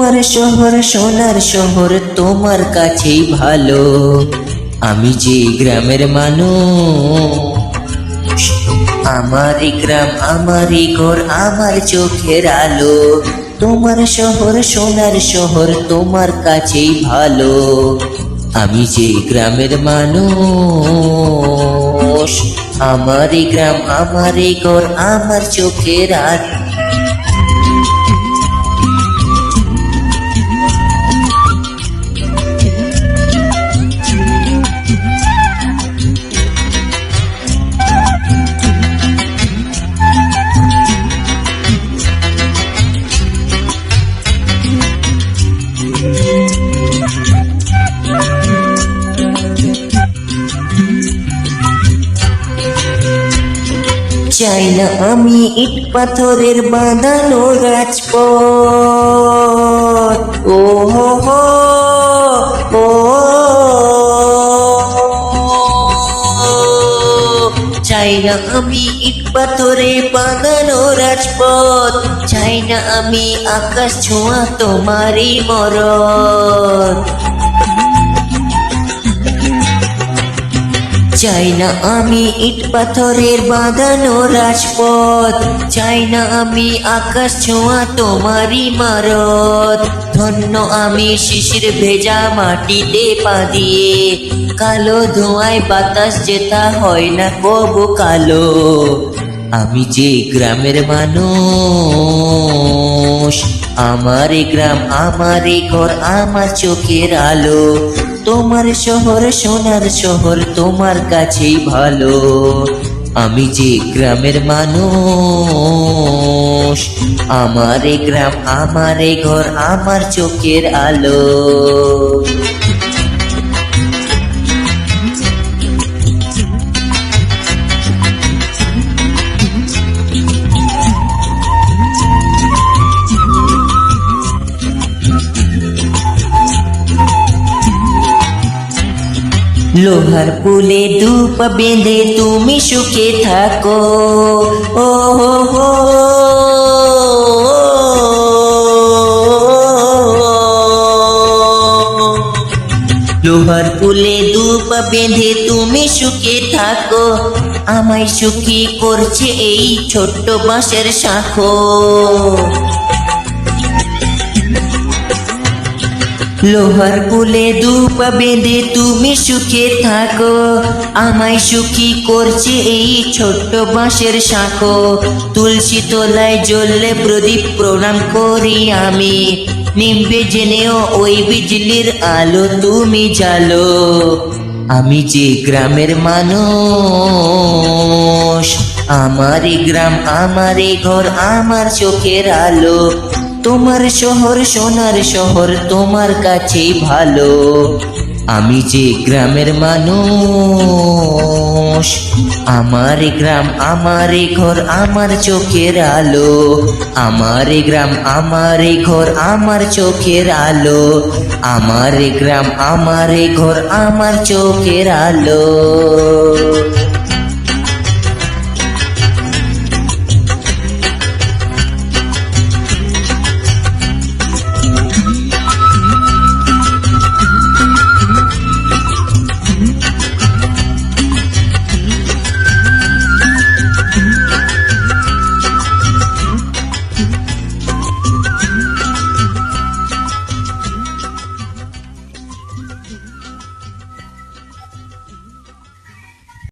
তোমার শহর সোনার শহর তোমার কাছেই ভালো। আমি যে গ্রামের মানুষ, আমারই গ্রাম আমারই ঘর আমার চোখের আলো। তোমার শহর সোনার শহর তোমার কাছেই ভালো। আমি যে গ্রামের মানুষ, আমারই গ্রাম আমারই ঘর আমার চোখের আলো। চাই না আমি ইট পাথরের বাঁধানো রাজপথ। ও হো হো ও, চাই না আমি ইট পাথরে বাঁধানো রাজপথ। চাই না আমি আকাশ ছোঁয়া তোমারই মরণ। চাই না আমি ইট পাথরের বাঁধানো রাজপথ। চাই না আমি আকাশ ছোঁয়া তোমারই মারত। ধন্য আমি শিশির ভেজা মাটিতে পা দিয়ে, কালো ধোঁয়ায় বাতাস যেতা হয় না কবু কালো। আমি যে গ্রামের মানুষ, আমারই গ্রাম আমারই ঘর আমার চোখের আলো। তোমার শহর সোনার শহর তোমার কাছেই ভালো। আমি যে গ্রামের মানুষ, আমারই গ্রাম আমারই ঘর আমার চোখের আলো। লোহার পুলে ধূপ বেঁধে তুমি সুখে থাকো। ও হো হো, লোহার পুলে ধূপ বেঁধে তুমি সুখে থাকো। আমায় সুখী করছে এই ছোট্ট বাঁশের শাঁখো। লোহার পুলে ধূপ বেঁধে তুমি সুখে থাকো। আমায় সুখী করছে এই ছোট্ট বাঁশের শাঁখো। তুলসী তলায় জ্বললে প্রদীপ প্রণাম করি আমি। নিম্বে জেনেও ওই বিজলির আলো তুমি জ্বালো। আমি যে গ্রামের মানুষ, আমারই গ্রাম আমারই ঘর আমার চোখের আলো। তোমার শহর সোনার শহর তোমার কাছেই ভালো। আমি যে গ্রামের মানুষ, আমারই গ্রাম আমারই ঘর আমার চোখের আলো। আমারই গ্রাম আমারই ঘর আমার চোখের আলো। আমারই গ্রাম আমারই ঘর আমার চোখের আলো।